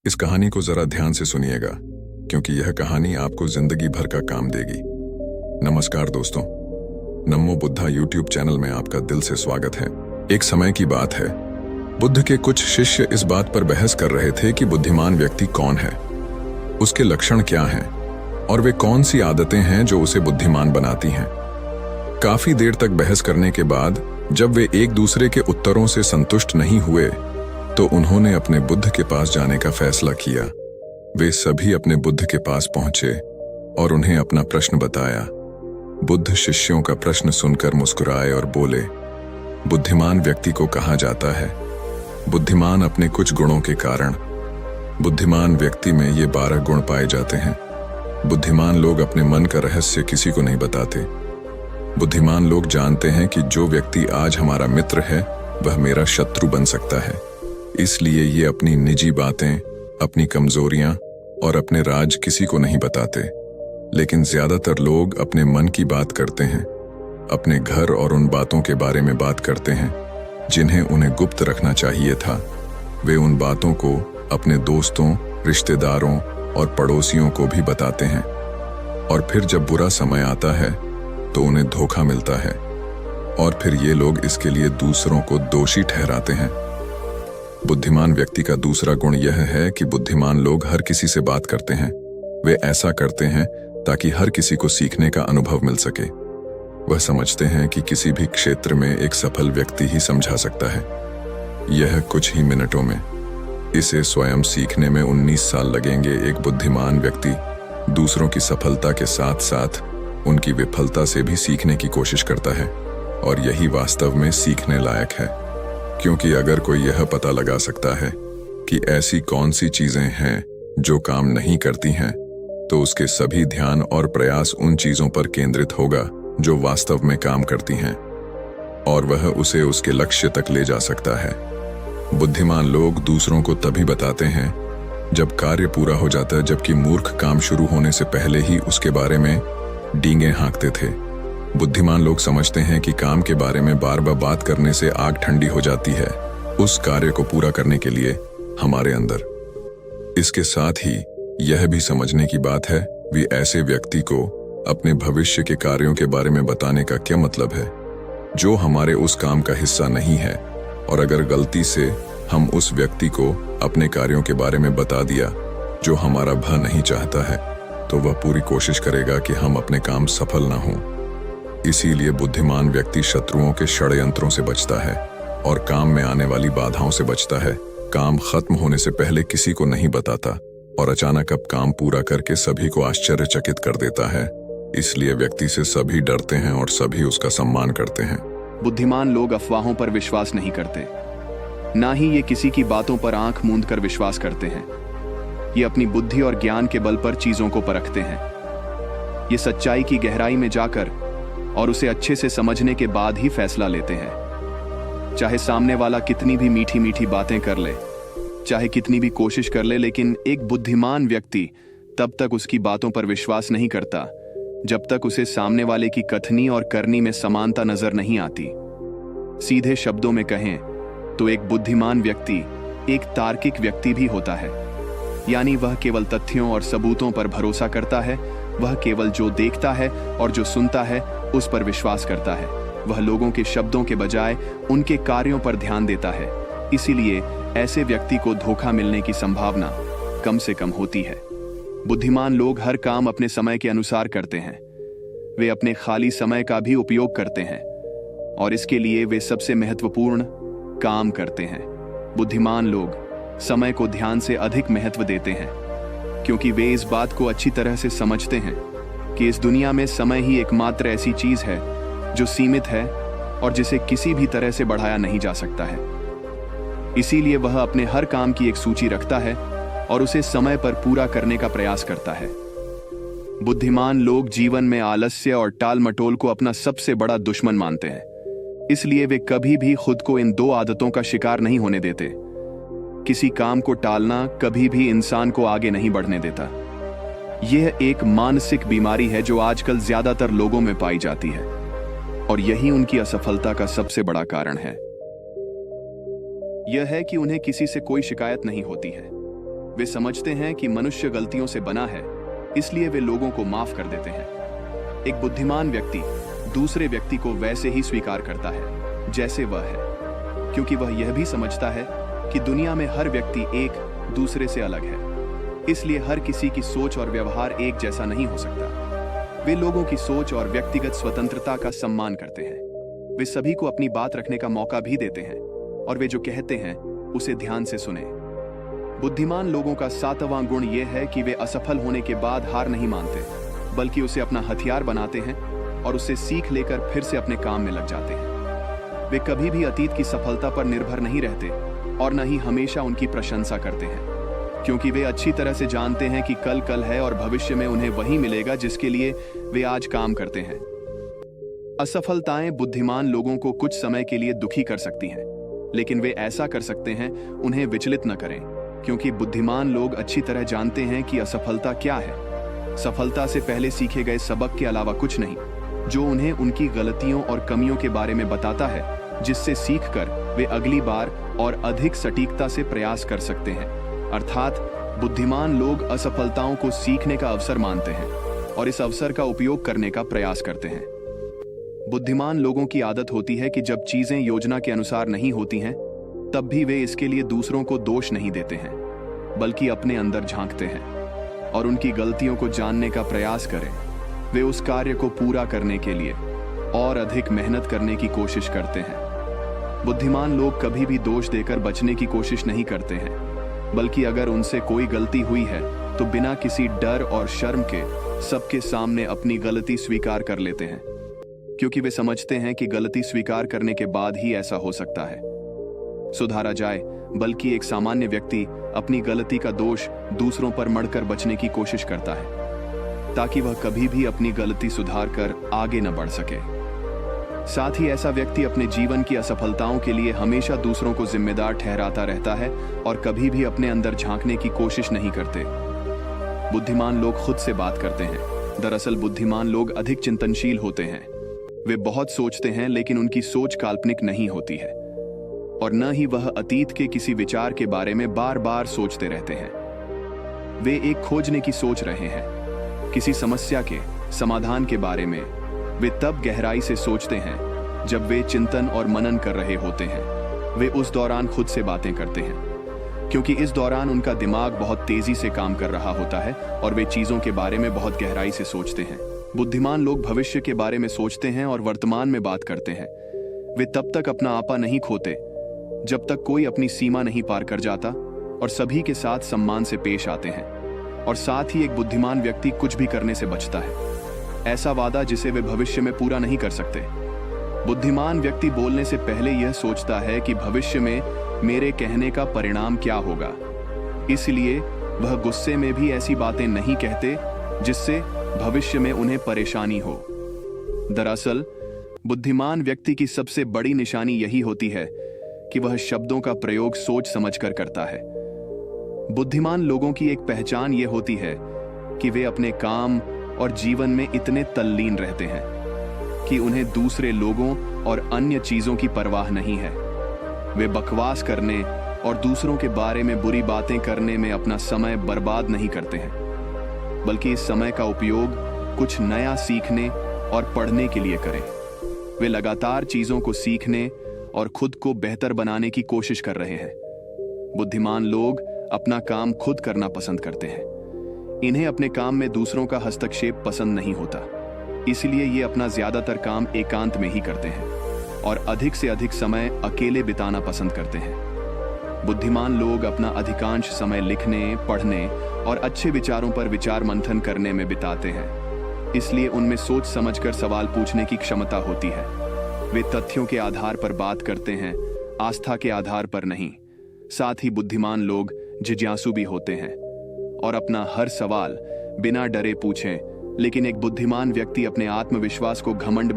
इस कहानी को जरा ध्यान से सुनिएगा, क्योंकि यह कहानी आपको जिंदगी भर का काम देगी। नमस्कार दोस्तों, नमो बुद्धा यूट्यूब चैनल में आपका दिल से स्वागत है। एक समय की बात है, बुद्ध के कुछ शिष्य इस बात पर बहस कर रहे थे कि बुद्धिमान व्यक्ति कौन है, उसके लक्षण क्या हैं और वे कौन सी आदतें हैं जो उसे बुद्धिमान बनाती हैं। काफी देर तक बहस करने के बाद जब वे एक दूसरे के उत्तरों से संतुष्ट नहीं हुए तो उन्होंने अपने बुद्ध के पास जाने का फैसला किया। वे सभी अपने बुद्ध के पास पहुंचे और उन्हें अपना प्रश्न बताया। बुद्ध शिष्यों का प्रश्न सुनकर मुस्कुराए और बोले, बुद्धिमान व्यक्ति को कहा जाता है बुद्धिमान अपने कुछ गुणों के कारण। बुद्धिमान व्यक्ति में ये 12 गुण पाए जाते हैं। बुद्धिमान लोग अपने मन का रहस्य किसी को नहीं बताते। बुद्धिमान लोग जानते हैं कि जो व्यक्ति आज हमारा मित्र है वह मेरा शत्रु बन सकता है, इसलिए ये अपनी निजी बातें, अपनी कमजोरियां और अपने राज किसी को नहीं बताते। लेकिन ज्यादातर लोग अपने मन की बात करते हैं, अपने घर और उन बातों के बारे में बात करते हैं जिन्हें उन्हें गुप्त रखना चाहिए था। वे उन बातों को अपने दोस्तों, रिश्तेदारों और पड़ोसियों को भी बताते हैं, और फिर जब बुरा समय आता है तो उन्हें धोखा मिलता है और फिर ये लोग इसके लिए दूसरों को दोषी ठहराते हैं। बुद्धिमान व्यक्ति का दूसरा गुण यह है कि बुद्धिमान लोग हर किसी से बात करते हैं। वे ऐसा करते हैं ताकि हर किसी को सीखने का अनुभव मिल सके। वह समझते हैं कि किसी भी क्षेत्र में एक सफल व्यक्ति ही समझा सकता है, यह कुछ ही मिनटों में। इसे स्वयं सीखने में 19 साल लगेंगे। एक बुद्धिमान व्यक्ति दूसरों की सफलता के साथ साथ उनकी विफलता से भी सीखने की कोशिश करता है, और यही वास्तव में सीखने लायक है। क्योंकि अगर कोई यह पता लगा सकता है कि ऐसी कौन सी चीजें हैं जो काम नहीं करती हैं, तो उसके सभी ध्यान और प्रयास उन चीजों पर केंद्रित होगा जो वास्तव में काम करती हैं, और वह उसे उसके लक्ष्य तक ले जा सकता है। बुद्धिमान लोग दूसरों को तभी बताते हैं जब कार्य पूरा हो जाता है, जबकि मूर्ख काम शुरू होने से पहले ही उसके बारे में डींगे हाँकते थे। बुद्धिमान लोग समझते हैं कि काम के बारे में बार बार बात करने से आग ठंडी हो जाती है उस कार्य को पूरा करने के लिए हमारे अंदर। इसके साथ ही यह भी समझने की बात है कि ऐसे व्यक्ति को अपने भविष्य के कार्यों के बारे में बताने का क्या मतलब है जो हमारे उस काम का हिस्सा नहीं है। और अगर गलती से हम उस व्यक्ति को अपने कार्यों के बारे में बता दिया जो हमारा भला नहीं चाहता है, तो वह पूरी कोशिश करेगा कि हम अपने काम सफल ना हों। इसीलिए बुद्धिमान व्यक्ति शत्रुओं के षड्यंत्रों से बचता है और काम में आने वाली बाधाओं से बचता है। काम खत्म होने से पहले किसी को नहीं बताता और अचानक अब काम पूरा करके सभी को आश्चर्यचकित कर देता है। इसलिए व्यक्ति से सभी डरते हैं और सभी उसका सम्मान करते हैं। बुद्धिमान लोग अफवाहों पर विश्वास नहीं करते, ना ही ये किसी की बातों पर आंख मूंद कर विश्वास करते हैं। ये अपनी बुद्धि और ज्ञान के बल पर चीजों को परखते हैं। ये सच्चाई की गहराई में जाकर और उसे अच्छे से समझने के बाद ही फैसला लेते हैं। चाहे सामने वाला कितनी भी मीठी मीठी बातें कर ले, चाहे कितनी भी कोशिश कर ले, लेकिन एक बुद्धिमान व्यक्ति तब तक उसकी बातों पर विश्वास नहीं करता जब तक उसे सामने वाले की कथनी और करनी में समानता नजर नहीं आती। सीधे शब्दों में कहें तो एक बुद्धिमान व्यक्ति एक तार्किक व्यक्ति भी होता है, यानी वह केवल तथ्यों और सबूतों पर भरोसा करता है। वह केवल जो देखता है और जो सुनता है उस पर विश्वास करता है। वह लोगों के शब्दों के बजाय उनके कार्यों पर ध्यान देता है। इसीलिए ऐसे व्यक्ति को धोखा मिलने की संभावना कम से कम होती है। बुद्धिमान लोग हर काम अपने समय के अनुसार करते हैं। वे अपने खाली समय का भी उपयोग करते हैं और इसके लिए वे सबसे महत्वपूर्ण काम करते हैं। बुद्धिमान लोग समय को ध्यान से अधिक महत्व देते हैं, क्योंकि वे इस बात को अच्छी तरह से समझते हैं कि इस दुनिया में समय ही एकमात्र ऐसी चीज है जो सीमित है और जिसे किसी भी तरह से बढ़ाया नहीं जा सकता है। इसीलिए वह अपने हर काम की एक सूची रखता है और उसे समय पर पूरा करने का प्रयास करता है। बुद्धिमान लोग जीवन में आलस्य और टाल मटोल को अपना सबसे बड़ा दुश्मन मानते हैं। इसलिए वे कभी भी खुद को इन 2 आदतों का शिकार नहीं होने देते। किसी काम को टालना कभी भी इंसान को आगे नहीं बढ़ने देता। यह एक मानसिक बीमारी है जो आजकल ज्यादातर लोगों में पाई जाती है, और यही उनकी असफलता का सबसे बड़ा कारण है। यह है कि उन्हें किसी से कोई शिकायत नहीं होती है। वे समझते हैं कि मनुष्य गलतियों से बना है, इसलिए वे लोगों को माफ कर देते हैं। एक बुद्धिमान व्यक्ति दूसरे व्यक्ति को वैसे ही स्वीकार करता है जैसे वह है, क्योंकि वह यह भी समझता है कि दुनिया में हर व्यक्ति एक दूसरे से अलग है, इसलिए हर किसी की सोच और व्यवहार एक जैसा नहीं हो सकता। वे लोगों की सोच और व्यक्तिगत स्वतंत्रता का सम्मान करते हैं। वे सभी को अपनी बात रखने का मौका भी देते हैं और वे जो कहते हैं उसे ध्यान से सुने। बुद्धिमान लोगों का 7वां गुण यह है कि वे असफल होने के बाद हार नहीं मानते, बल्कि उसे अपना हथियार बनाते हैं और उससे सीख लेकर फिर से अपने काम में लग जाते हैं। वे कभी भी अतीत की सफलता पर निर्भर नहीं रहते और न ही हमेशा उनकी प्रशंसा करते हैं, क्योंकि वे अच्छी तरह से जानते हैं कि कल कल है और भविष्य में उन्हें वही मिलेगा जिसके लिए वे आज काम करते हैं। असफलताएं बुद्धिमान लोगों को कुछ समय के लिए दुखी कर सकती हैं, लेकिन वे ऐसा कर सकते हैं उन्हें विचलित न करें, क्योंकि बुद्धिमान लोग अच्छी तरह जानते हैं कि असफलता क्या है। सफलता से पहले सीखे गए सबक के अलावा कुछ नहीं, जो उन्हें उनकी गलतियों और कमियों के बारे में बताता है, जिससे सीखकर वे अगली बार और अधिक सटीकता से प्रयास कर सकते हैं। अर्थात बुद्धिमान लोग असफलताओं को सीखने का अवसर मानते हैं और इस अवसर का उपयोग करने का प्रयास करते हैं। बुद्धिमान लोगों की आदत होती है कि जब चीजें योजना के अनुसार नहीं होती हैं, तब भी वे इसके लिए दूसरों को दोष नहीं देते हैं, बल्कि अपने अंदर झांकते हैं और उनकी गलतियों को जानने का प्रयास करें। वे उस कार्य को पूरा करने के लिए और अधिक मेहनत करने की कोशिश करते हैं। बुद्धिमान लोग कभी भी दोष देकर बचने की कोशिश नहीं करते हैं, बल्कि अगर उनसे कोई गलती हुई है तो बिना किसी डर और शर्म के सबके सामने अपनी गलती स्वीकार कर लेते हैं, क्योंकि वे समझते हैं कि गलती स्वीकार करने के बाद ही ऐसा हो सकता है सुधारा जाए। बल्कि एक सामान्य व्यक्ति अपनी गलती का दोष दूसरों पर मढ़कर बचने की कोशिश करता है, ताकि वह कभी भी अपनी गलती सुधार कर आगे न बढ़ सके। साथ ही ऐसा व्यक्ति अपने जीवन की असफलताओं के लिए हमेशा दूसरों को जिम्मेदार ठहराता रहता है और कभी भी अपने अंदर झांकने की कोशिश नहीं करते। बुद्धिमान लोग खुद से बात करते हैं। दरअसल बुद्धिमान लोग अधिक चिंतनशील होते हैं। वे बहुत सोचते हैं, लेकिन उनकी सोच काल्पनिक नहीं होती है और न ही वह अतीत के किसी विचार के बारे में बार बार सोचते रहते हैं। वे एक खोजने की सोच रहे हैं, किसी समस्या के समाधान के बारे में। वे तब गहराई से सोचते हैं जब वे चिंतन और मनन कर रहे होते हैं। वे उस दौरान खुद से बातें करते हैं, क्योंकि इस दौरान उनका दिमाग बहुत तेजी से काम कर रहा होता है और वे चीजों के बारे में बहुत गहराई से सोचते हैं। बुद्धिमान लोग भविष्य के बारे में सोचते हैं और वर्तमान में बात करते हैं। वे तब तक अपना आपा नहीं खोते जब तक कोई अपनी सीमा नहीं पार कर जाता और सभी के साथ सम्मान से पेश आते हैं। और साथ ही एक बुद्धिमान व्यक्ति कुछ भी करने से बचता है, ऐसा वादा जिसे वे भविष्य में पूरा नहीं कर सकते। बुद्धिमान व्यक्ति बोलने से पहले यह सोचता है कि भविष्य में मेरे कहने का परिणाम क्या होगा, इसलिए वह गुस्से में भी ऐसी बातें नहीं कहते जिससे भविष्य में उन्हें परेशानी हो। दरअसल बुद्धिमान व्यक्ति की सबसे बड़ी निशानी यही होती है कि वह शब्दों का प्रयोग सोच समझकर करता है। बुद्धिमान लोगों की एक पहचान यह होती है कि वे अपने काम और जीवन में इतने तल्लीन रहते हैं कि उन्हें दूसरे लोगों और अन्य चीजों की परवाह नहीं है। वे बकवास करने और दूसरों के बारे में बुरी बातें करने में अपना समय बर्बाद नहीं करते हैं, बल्कि इस समय का उपयोग कुछ नया सीखने और पढ़ने के लिए करें। वे लगातार चीजों को सीखने और खुद को बेहतर बनाने की कोशिश कर रहे हैं। बुद्धिमान लोग अपना काम खुद करना पसंद करते हैं। इन्हें अपने काम में दूसरों का हस्तक्षेप पसंद नहीं होता, इसलिए ये अपना ज्यादातर काम एकांत में ही करते हैं और अधिक से अधिक समय अकेले बिताना पसंद करते हैं। बुद्धिमान लोग अपना अधिकांश समय लिखने, पढ़ने और अच्छे विचारों पर विचार मंथन करने में बिताते हैं, इसलिए उनमें सोच समझकर सवाल पूछने की क्षमता होती है। वे तथ्यों के आधार पर बात करते हैं, आस्था के आधार पर नहीं। साथ ही बुद्धिमान लोग जिज्ञासु भी होते हैं और अपना हर सवाल बिना डरे पूछें। लेकिन एक बुद्धिमान व्यक्ति अपने आत्मविश्वास को घमंड में